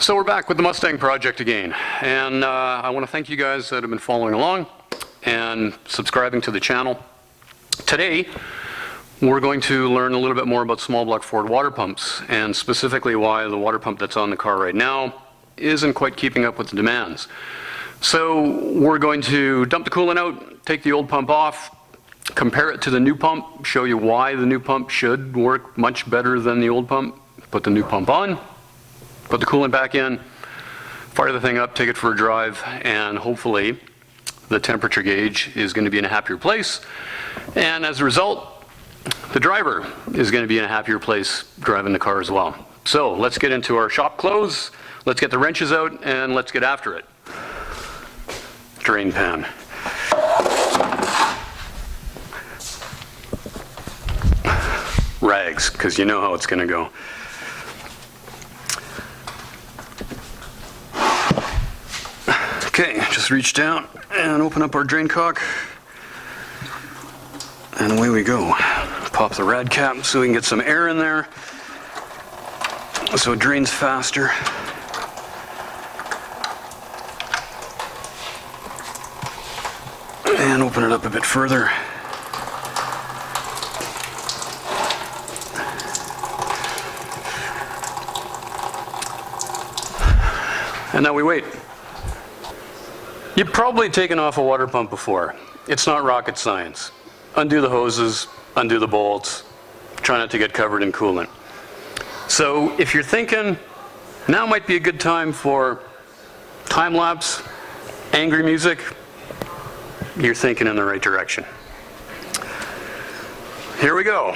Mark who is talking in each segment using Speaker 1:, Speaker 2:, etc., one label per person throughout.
Speaker 1: So we're back with the Mustang project again, and I want to thank you guys that have been following along and subscribing to the channel. Today we're going to learn a little bit more about small block Ford water pumps, and specifically why the water pump that's on the car right now isn't quite keeping up with the demands. So we're going to dump the coolant out, take the old pump off, compare it to the new pump, show you why the new pump should work much better than the old pump, put the new pump on, put the coolant back in, fire the thing up, take it for a drive, and hopefully the temperature gauge is going to be in a happier place. And as a result, the driver is going to be in a happier place driving the car as well. So let's get into our shop clothes, let's get the wrenches out, and let's get after it. Drain pan. Rags, because you know how it's going to go. Okay, just reach down and open up our drain cock, and away we go. Pop the rad cap so we can get some air in there so it drains faster. And open it up a bit further. And now we wait. You've probably taken off a water pump before. It's not rocket science. Undo the hoses, undo the bolts, try not to get covered in coolant. So if you're thinking, now might be a good time for time lapse, angry music, you're thinking in the right direction. Here we go.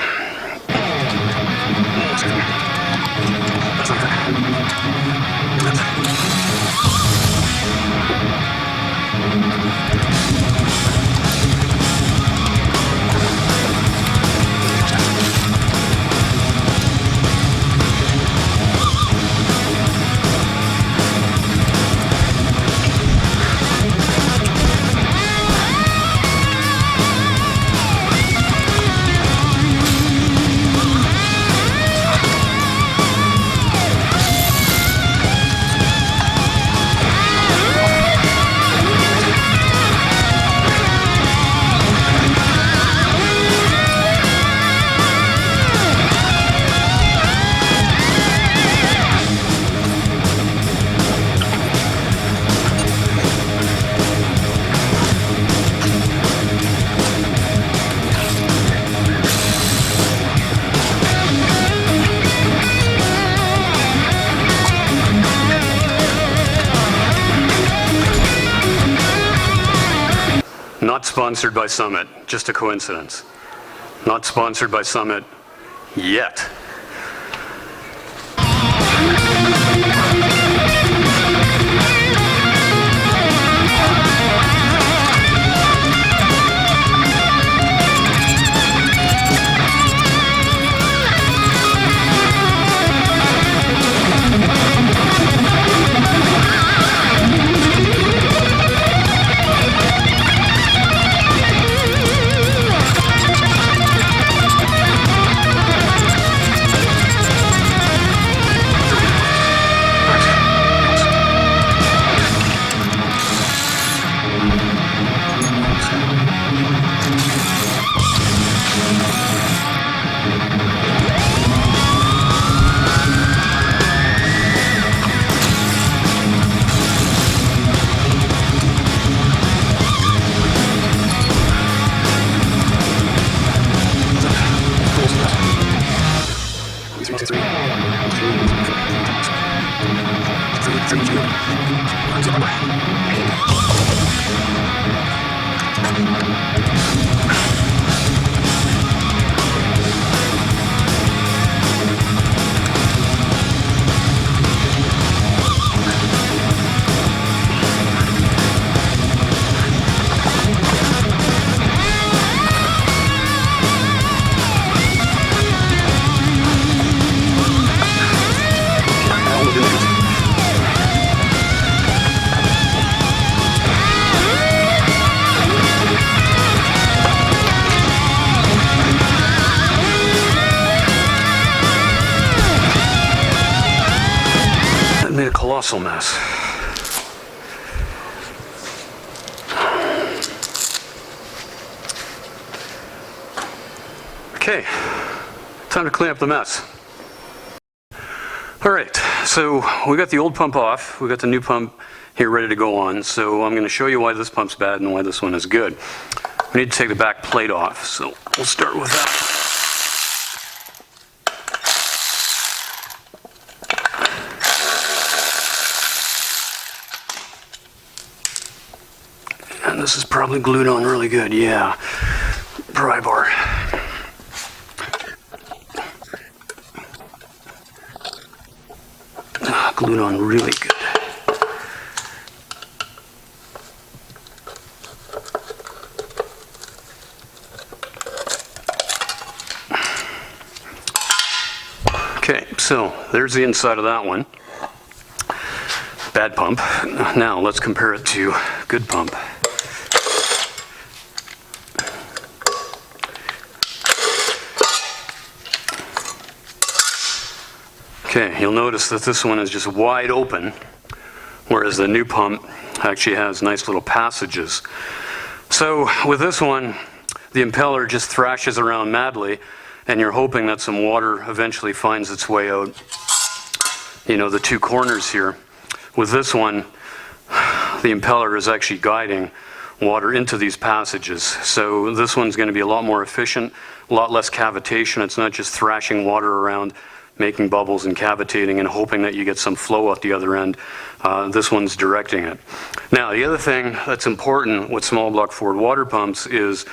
Speaker 1: Not sponsored by Summit, just a coincidence. Not sponsored by Summit yet. made a colossal mess. Okay, time to clean up the mess. All right, so we got the old pump off. We got the new pump here ready to go on. So I'm going to show you why this pump's bad and why this one is good. We need to take the back plate off, so we'll start with that. And this is probably glued on really good, yeah. Pry bar. Glued on really good. Okay, so there's the inside of that one. Bad pump. Now let's compare it to good pump. Okay, you'll notice that this one is just wide open, whereas the new pump actually has nice little passages. So with this one, the impeller just thrashes around madly, and you're hoping that some water eventually finds its way out, you know, the two corners here. With this one, the impeller is actually guiding water into these passages. So this one's going to be a lot more efficient, a lot less cavitation. It's not just thrashing water around, making bubbles and cavitating and hoping that you get some flow out the other end. This one's directing it. Now, the other thing that's important with small block Ford water pumps is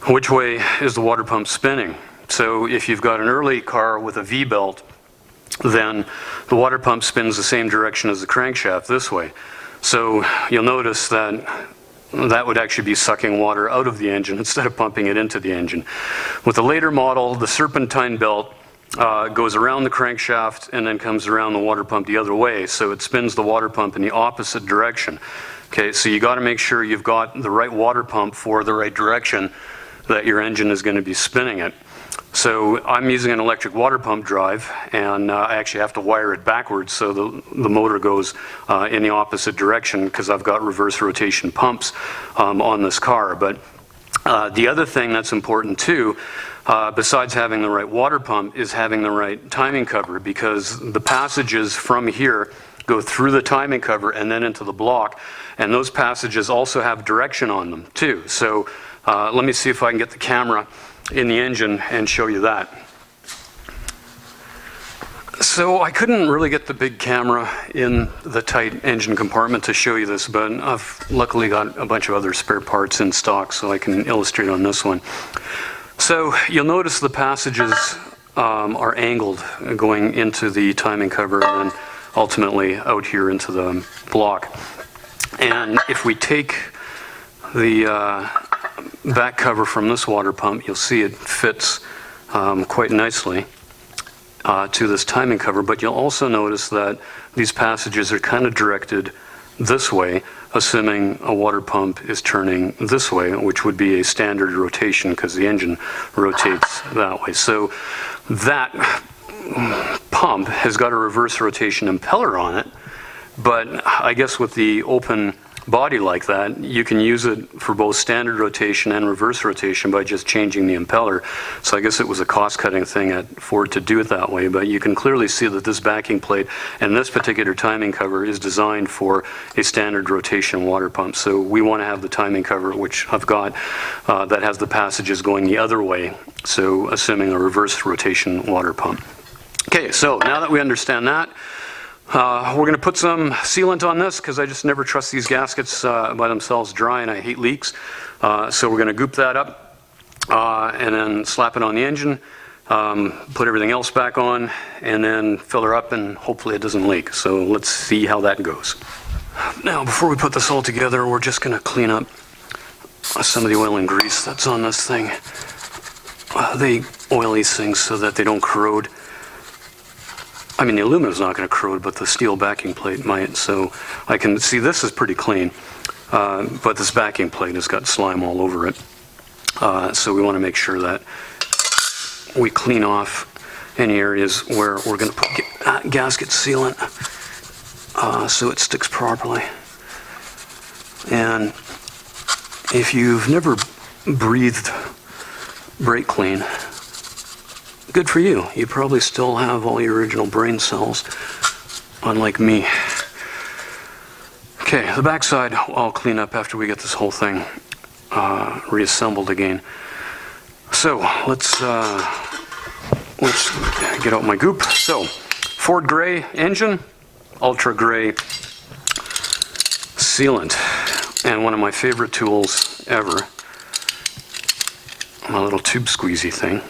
Speaker 1: which way is the water pump spinning. So if you've got an early car with a V-belt, then the water pump spins the same direction as the crankshaft this way. So you'll notice that that would actually be sucking water out of the engine instead of pumping it into the engine. With the later model, the serpentine belt goes around the crankshaft and then comes around the water pump the other way, so it spins the water pump in the opposite direction. Okay, so you got to make sure you've got the right water pump for the right direction that your engine is going to be spinning it. So I'm using an electric water pump drive, and I actually have to wire it backwards so the motor goes in the opposite direction because I've got reverse rotation pumps on this car. But the other thing that's important too, besides having the right water pump, is having the right timing cover, because the passages from here go through the timing cover and then into the block, and those passages also have direction on them too. So let me see if I can get the camera in the engine and show you that. So I couldn't really get the big camera in the tight engine compartment to show you this, but I've luckily got a bunch of other spare parts in stock so I can illustrate on this one. So you'll notice the passages are angled going into the timing cover and then ultimately out here into the block. And if we take the back cover from this water pump, you'll see it fits quite nicely to this timing cover, but you'll also notice that these passages are kind of directed this way, assuming a water pump is turning this way, which would be a standard rotation because the engine rotates that way. So that pump has got a reverse rotation impeller on it, but I guess with the open body like that, you can use it for both standard rotation and reverse rotation by just changing the impeller. So I guess it was a cost-cutting thing at Ford to do it that way, but you can clearly see that this backing plate and this particular timing cover is designed for a standard rotation water pump. So we want to have the timing cover, which I've got, that has the passages going the other way, so assuming a reverse rotation water pump. Okay, so now that we understand that, we're going to put some sealant on this because I just never trust these gaskets by themselves dry, and I hate leaks. So we're going to goop that up and then slap it on the engine, put everything else back on, and then fill her up, and hopefully it doesn't leak. So let's see how that goes. Now, before we put this all together, we're just going to clean up some of the oil and grease that's on this thing. They oil these things so that they don't corrode. I mean, the aluminum's not going to corrode, but the steel backing plate might. So I can see this is pretty clean, but this backing plate has got slime all over it. So we want to make sure that we clean off any areas where we're going to put gasket sealant. so it sticks properly. And if you've never breathed brake clean, good for you. You probably still have all your original brain cells, unlike me. Okay, the backside I'll clean up after we get this whole thing reassembled again. So let's get out my goop. So Ford gray engine, ultra gray sealant, and one of my favorite tools ever, my little tube squeezy thing.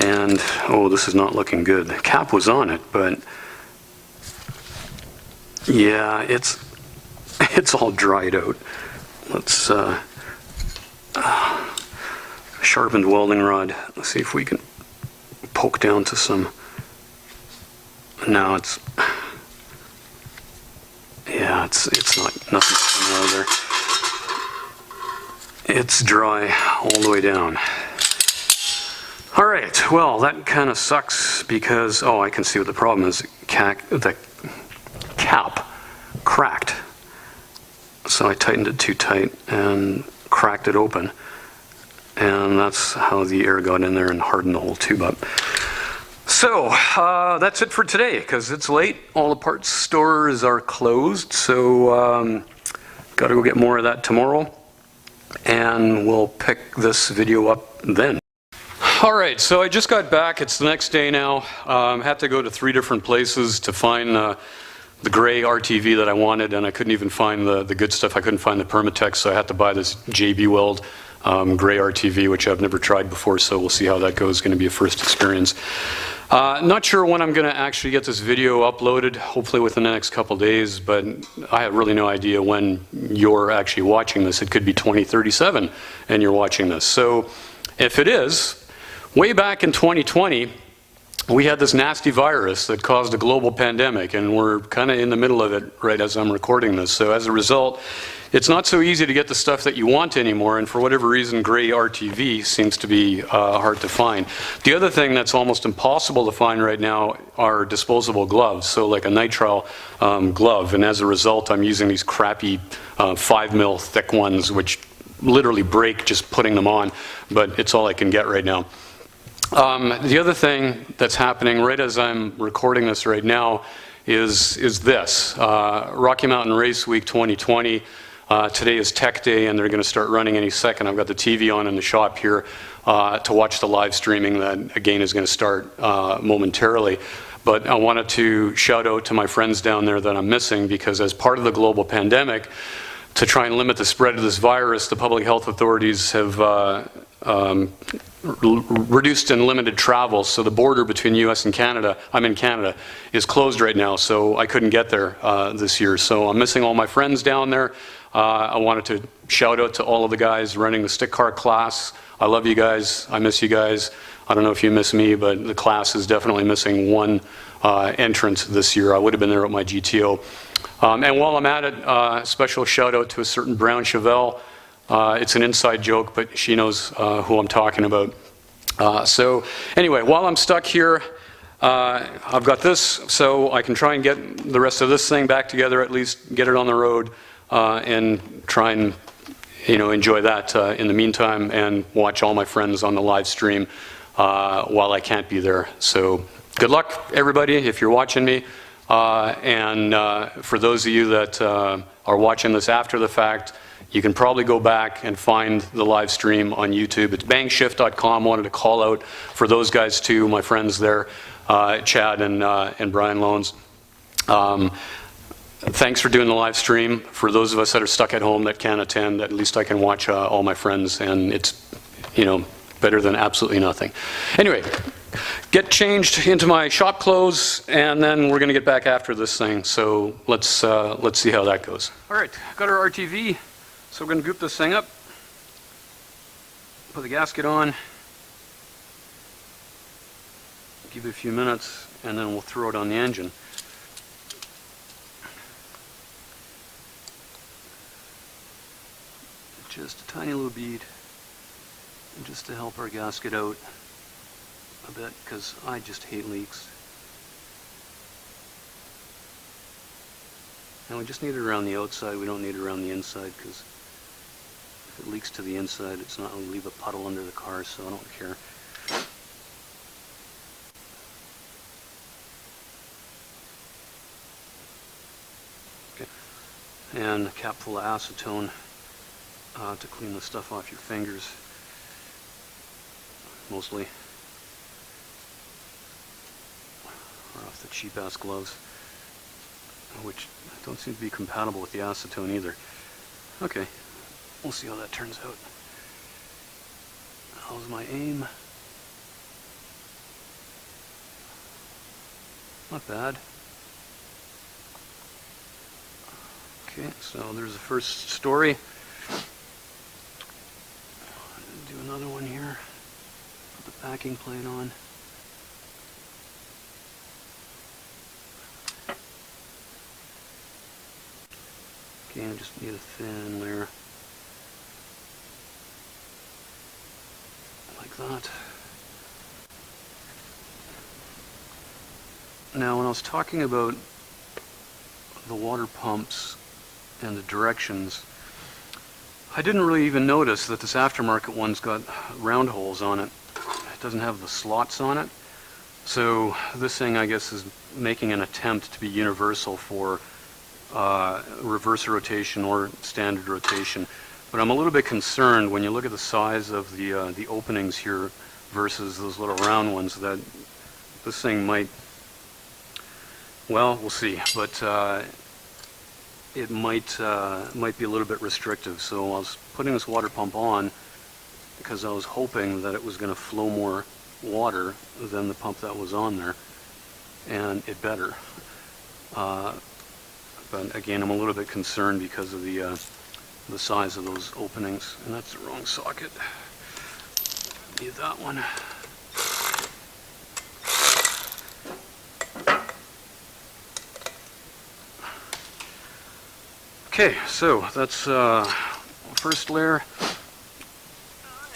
Speaker 1: And oh, this is not looking good. The cap was on it, but yeah, it's all dried out. Let's sharpened welding rod. Let's see if we can poke down to some. No, it's not nothing coming out of there. It's dry all the way down. All right, well, that kind of sucks because, oh, I can see what the problem is. The cap cracked. So I tightened it too tight and cracked it open. And that's how the air got in there and hardened the whole tube up. So that's it for today because it's late. All the parts stores are closed. So got to go get more of that tomorrow. And we'll pick this video up then. All right, so I just got back. It's the next day now. Had to go to 3 different places to find the gray RTV that I wanted, and I couldn't even find the good stuff. I couldn't find the Permatex, so I had to buy this JB Weld gray RTV, which I've never tried before, so we'll see how that goes. It's going to be a first experience. Not sure when I'm going to actually get this video uploaded, hopefully within the next couple days, but I have really no idea when you're actually watching this. It could be 2037 and you're watching this. So if it is, way back in 2020, we had this nasty virus that caused a global pandemic, and we're kind of in the middle of it right as I'm recording this. So as a result, it's not so easy to get the stuff that you want anymore, and for whatever reason, gray RTV seems to be hard to find. The other thing that's almost impossible to find right now are disposable gloves, so like a nitrile glove, and as a result, I'm using these crappy 5 mil thick ones, which literally break just putting them on, but it's all I can get right now. The other thing that's happening right as I'm recording this right now is this. Rocky Mountain Race Week 2020. Today is Tech Day, and they're going to start running any second. I've got the TV on in the shop here to watch the live streaming that, again, is going to start momentarily. But I wanted to shout out to my friends down there that I'm missing, because as part of the global pandemic, to try and limit the spread of this virus, the public health authorities have reduced and limited travel. So the border between US and Canada, I'm in Canada, is closed right now, so I couldn't get there this year. So I'm missing all my friends down there. I wanted to shout out to all of the guys running the stick car class. I love you guys. I miss you guys. I don't know if you miss me, but the class is definitely missing one entrant this year. I would have been there at my GTO. And while I'm at it, special shout out to a certain Brown Chevelle. It's an inside joke, but she knows who I'm talking about. So anyway, while I'm stuck here, I've got this, so I can try and get the rest of this thing back together, at least get it on the road, and try and enjoy that in the meantime, and watch all my friends on the live stream while I can't be there. So good luck, everybody, if you're watching me. And for those of you that are watching this after the fact, you can probably go back and find the live stream on YouTube. It's bangshift.com. Wanted to call out for those guys too, my friends there, Chad and Brian Loans. Thanks for doing the live stream. For those of us that are stuck at home that can't attend, at least I can watch all my friends, and it's better than absolutely nothing. Anyway, get changed into my shop clothes, and then we're going to get back after this thing. So let's see how that goes. All right, got our RTV. So we're going to goop this thing up, put the gasket on, give it a few minutes, and then we'll throw it on the engine. Just a tiny little bead, just to help our gasket out a bit, because I just hate leaks. And we just need it around the outside, we don't need it around the inside, because if it leaks to the inside, it's not going to leave a puddle under the car, so I don't care. Okay. And a cap full of acetone to clean the stuff off your fingers, mostly, or off the cheap-ass gloves, which don't seem to be compatible with the acetone either. Okay, we'll see how that turns out. How's my aim? Not bad. Okay, so there's the first story. Do another one here. Put the backing plate on. Okay, I just need a thin layer. Like that. Now, when I was talking about the water pumps and the directions, I didn't really even notice that this aftermarket one's got round holes on it. It doesn't have the slots on it. So this thing, I guess, is making an attempt to be universal for reverse rotation or standard rotation. But I'm a little bit concerned when you look at the size of the openings here versus those little round ones, that this thing might, well, we'll see, but it might be a little bit restrictive. So I was putting this water pump on because I was hoping that it was going to flow more water than the pump that was on there, and it better. But again, I'm a little bit concerned because of the size of those openings, and that's the wrong socket. Need that one. Okay, so that's first layer,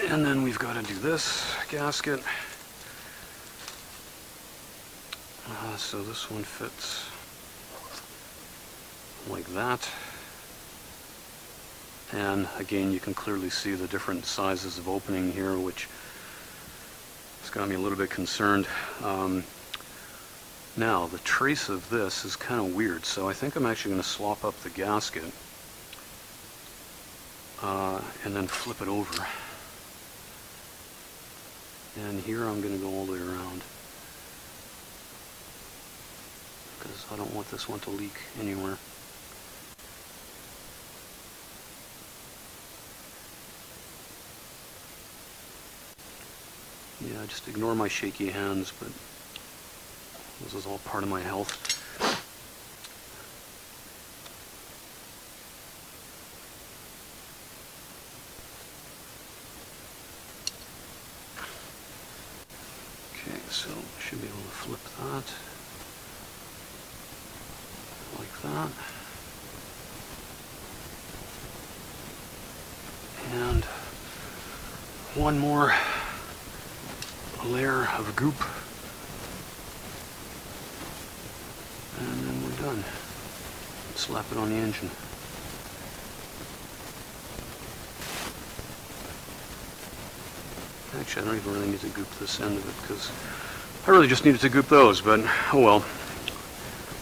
Speaker 1: and then we've got to do this gasket. So this one fits like that, and again, you can clearly see the different sizes of opening here, which has got me a little bit concerned. Now, the trace of this is kind of weird, so I think I'm actually going to swap up the gasket and then flip it over. And here I'm going to go all the way around, because I don't want this one to leak anywhere. Yeah, just ignore my shaky hands, but this is all part of my health. Okay, so should be able to flip that like that. And one more layer of goop, and then we're done. Slap it on the engine. Actually, I don't even really need to goop this end of it, because I really just needed to goop those, but oh well.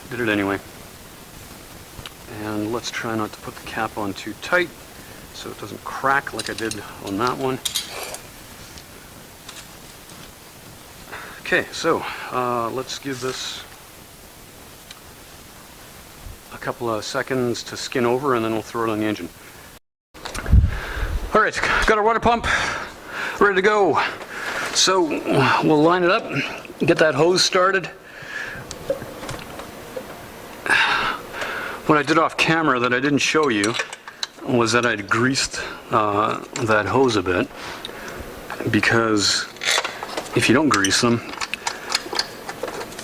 Speaker 1: Did it anyway. And let's try not to put the cap on too tight so it doesn't crack like I did on that one. Okay, so let's give this a couple of seconds to skin over, and then we'll throw it on the engine. All right, got our water pump ready to go. So we'll line it up, get that hose started. What I did off camera that I didn't show you was that I'd greased that hose a bit, because if you don't grease them,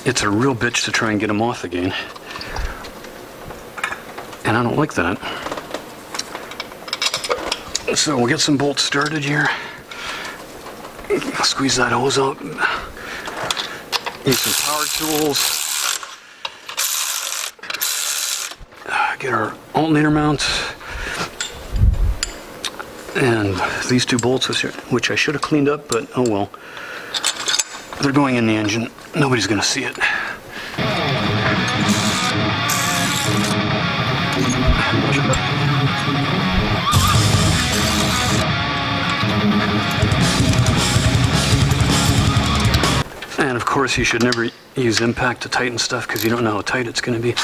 Speaker 1: it's a real bitch to try and get them off again. And I don't like that. So we'll get some bolts started here. Squeeze that hose out. Use some power tools. get our alternator mount. And these two bolts, which I should have cleaned up, but oh well. They're going in the engine. Nobody's going to see it. And of course, you should never use impact to tighten stuff because you don't know how tight it's going to be.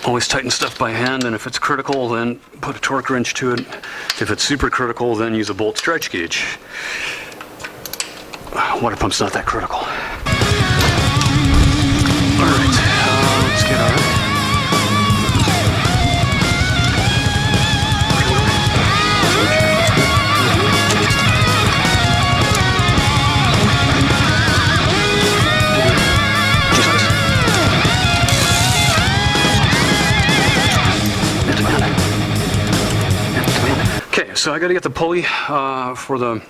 Speaker 1: Always tighten stuff by hand, and if it's critical, then put a torque wrench to it. If it's super critical, then use a bolt stretch gauge. Water pump's not that critical. All right, let's get our... Okay, so I got to get the pulley for the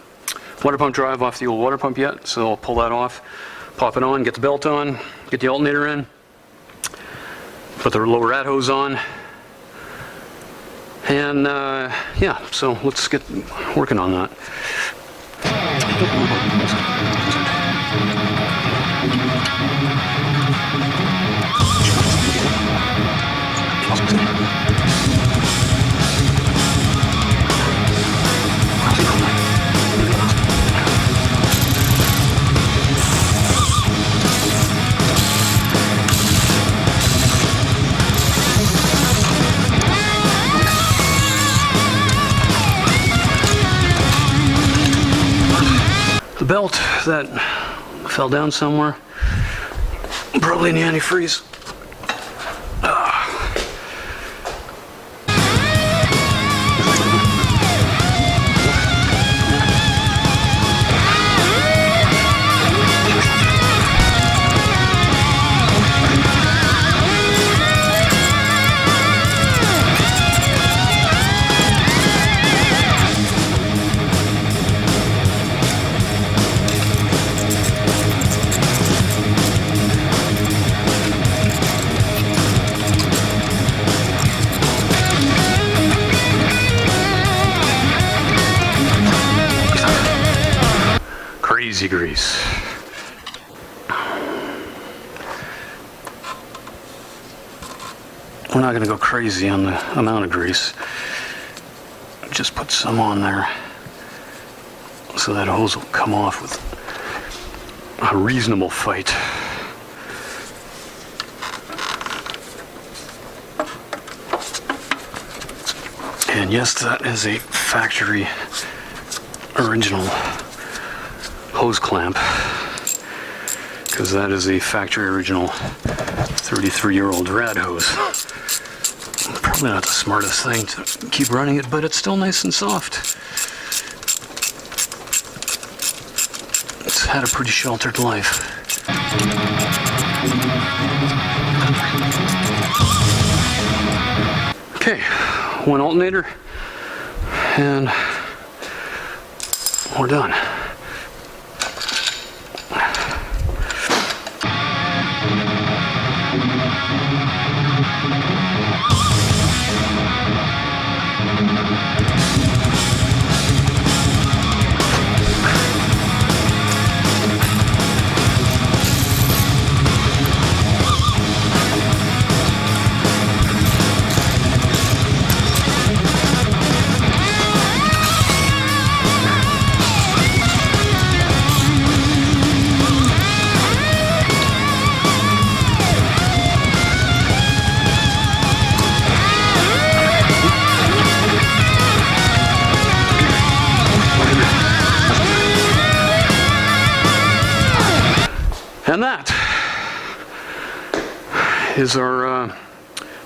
Speaker 1: water pump drive off the old water pump yet, so I'll pull that off, pop it on, get the belt on, get the alternator in, put the lower rat hose on, and yeah, so let's get working on that. Belt that fell down somewhere, probably in the antifreeze. Crazy grease. We're not going to go crazy on the amount of grease. Just put some on there so that hose will come off with a reasonable fight. And yes, that is a factory original hose clamp, because that is a factory original 33-year-old rad hose. Probably not the smartest thing to keep running it, but it's still nice and soft. It's had a pretty sheltered life. Okay, one alternator, and we're done. And that is our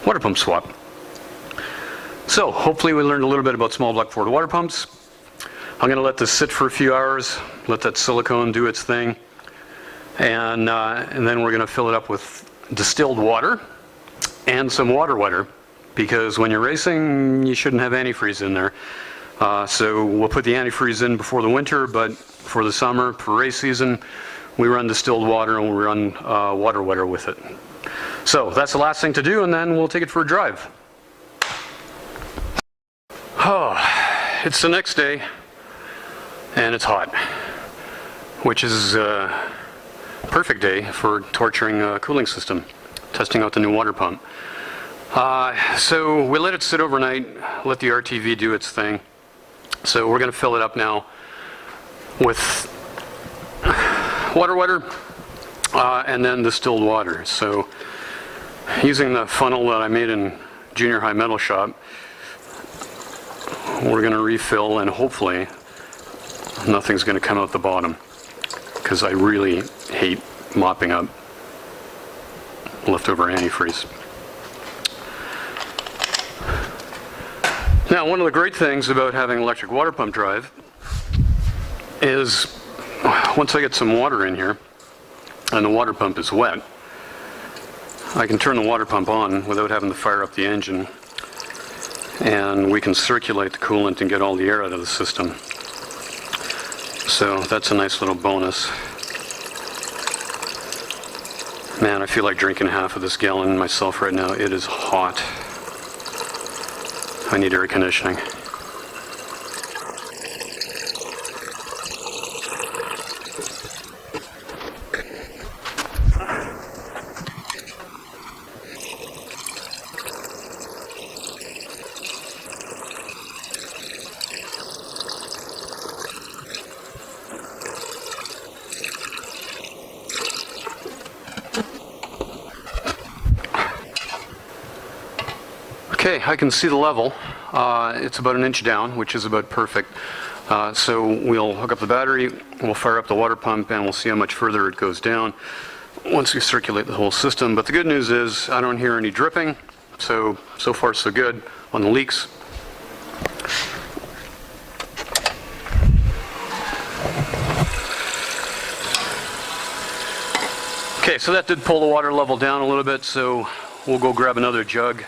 Speaker 1: water pump swap. So hopefully we learned a little bit about small block Ford water pumps. I'm going to let this sit for a few hours, let that silicone do its thing, and then we're going to fill it up with distilled water and some water wetter, because when you're racing you shouldn't have antifreeze in there. So we'll put the antifreeze in before the winter, but for the summer, for race season, we run distilled water and we run water wetter with it. So that's the last thing to do, and then we'll take it for a drive. it's the next day, and it's hot, which is a perfect day for torturing a cooling system, testing out the new water pump. So we let it sit overnight, let the RTV do its thing. So we're going to fill it up now with water, and then distilled water. So using the funnel that I made in junior high metal shop, we're going to refill, and hopefully nothing's going to come out the bottom, because I really hate mopping up leftover antifreeze. Now, one of the great things about having an electric water pump drive is once I get some water in here and the water pump is wet, I can turn the water pump on without having to fire up the engine, and we can circulate the coolant and get all the air out of the system. So that's a nice little bonus. Man, I feel like drinking half of this gallon myself right now. It is hot. I need air conditioning. Okay, I can see the level. It's about an inch down, which is about perfect. So we'll hook up the battery, we'll fire up the water pump, and we'll see how much further it goes down once we circulate the whole system. But the good news is I don't hear any dripping, so far so good on the leaks. Okay, so that did pull the water level down a little bit, so we'll go grab another jug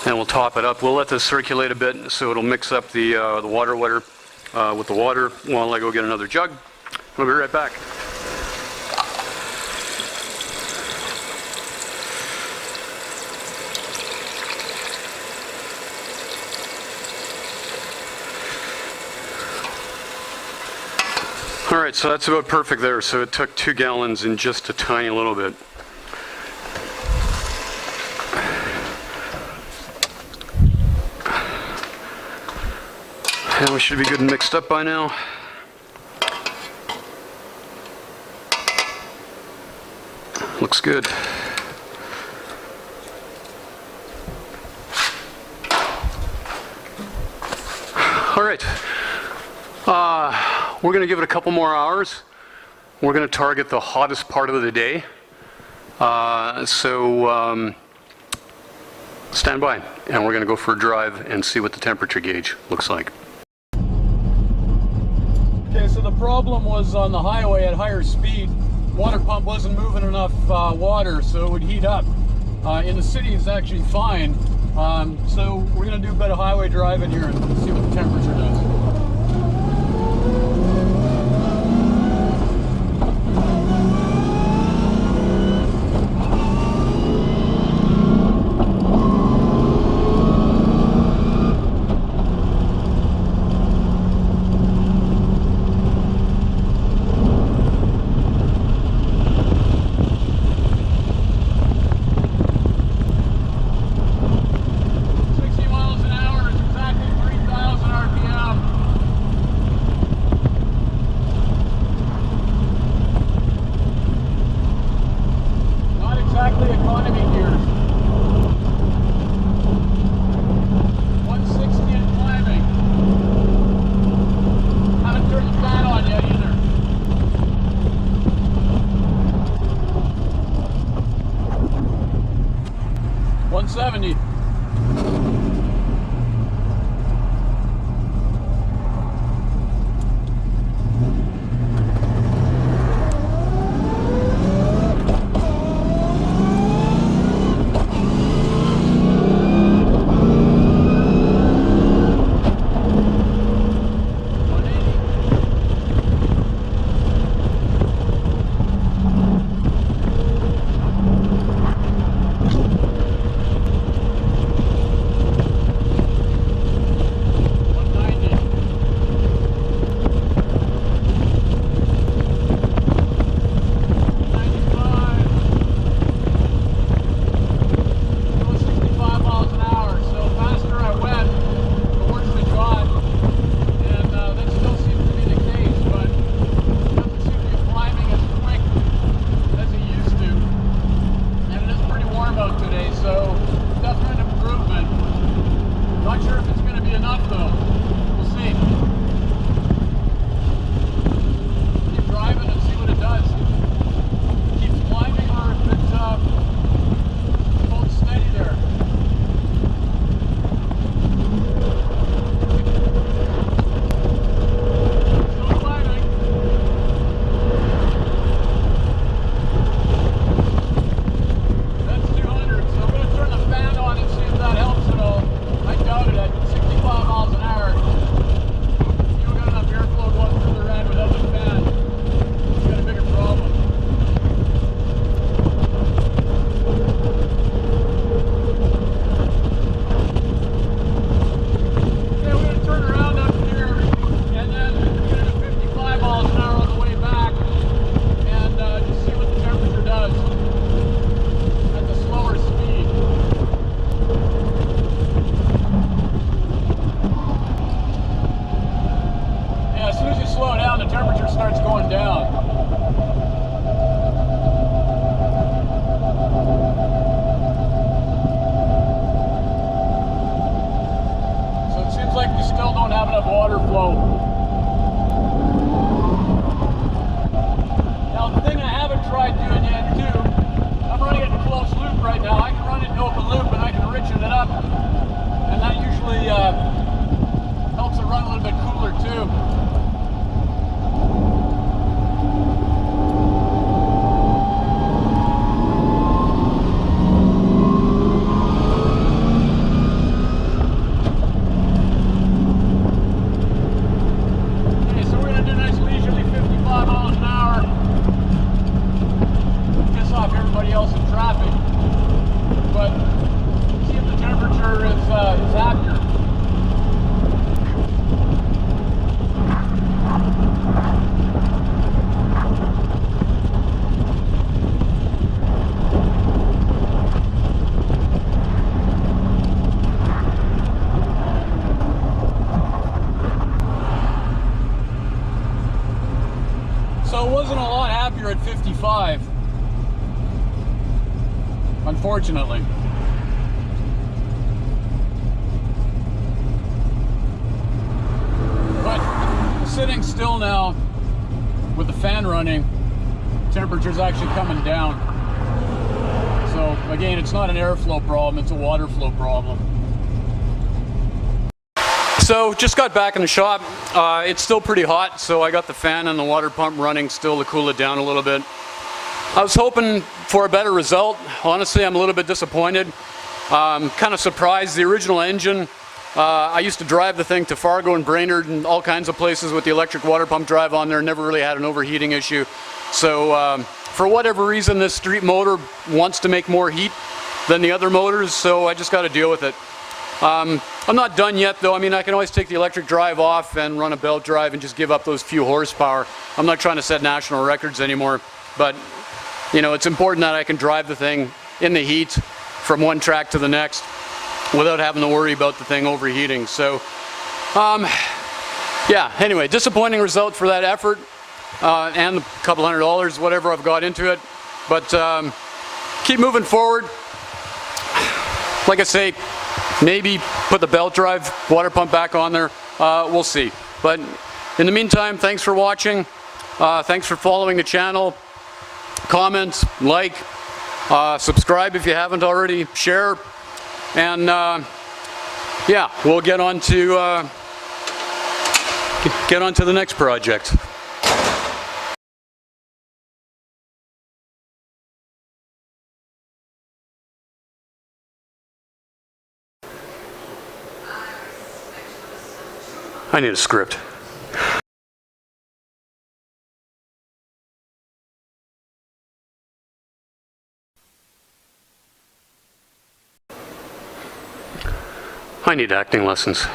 Speaker 1: and we'll top it up. We'll let this circulate a bit so it'll mix up the water with the water while I go get another jug. We'll be right back. All right, so that's about perfect there. So it took 2 gallons in just a tiny little bit. And we should be good and mixed up by now. Looks good. All right. We're going to give it a couple more hours. We're going to target the hottest part of the day. So stand by, and we're going to go for a drive and see what the temperature gauge looks like. Okay, so the problem was on the highway at higher speed, water pump wasn't moving enough water, so it would heat up. In the city it's actually fine. So we're going to do a bit of highway driving here and see what the temperature does. so definite improvement. Not sure if it's going to be enough though. We'll see. Keep driving and see what it does. Keeps climbing or if it holds steady there. So it wasn't a lot happier at 55, unfortunately. But sitting still now with the fan running, temperature's actually coming down. So again, it's not an airflow problem, it's a water flow problem. So just got back in the shop. It's still pretty hot, so I got the fan and the water pump running still to cool it down a little bit. I was hoping for a better result. Honestly, I'm a little bit disappointed. Kind of surprised. The original engine, I used to drive the thing to Fargo and Brainerd and all kinds of places with the electric water pump drive on there. Never really had an overheating issue. So for whatever reason, this street motor wants to make more heat than the other motors, so I just got to deal with it. I'm not done yet though. I mean, I can always take the electric drive off and run a belt drive and just give up those few horsepower. I'm not trying to set national records anymore, but you know, it's important that I can drive the thing in the heat from one track to the next without having to worry about the thing overheating. So yeah, anyway, disappointing result for that effort and a couple $100, whatever I've got into it, but keep moving forward. Like I say, maybe put the belt drive water pump back on there. We'll see. But in the meantime, thanks for watching. Thanks for following the channel. Comment, like, subscribe if you haven't already, share, and yeah, we'll get on to the next project. I need a script. I need acting lessons.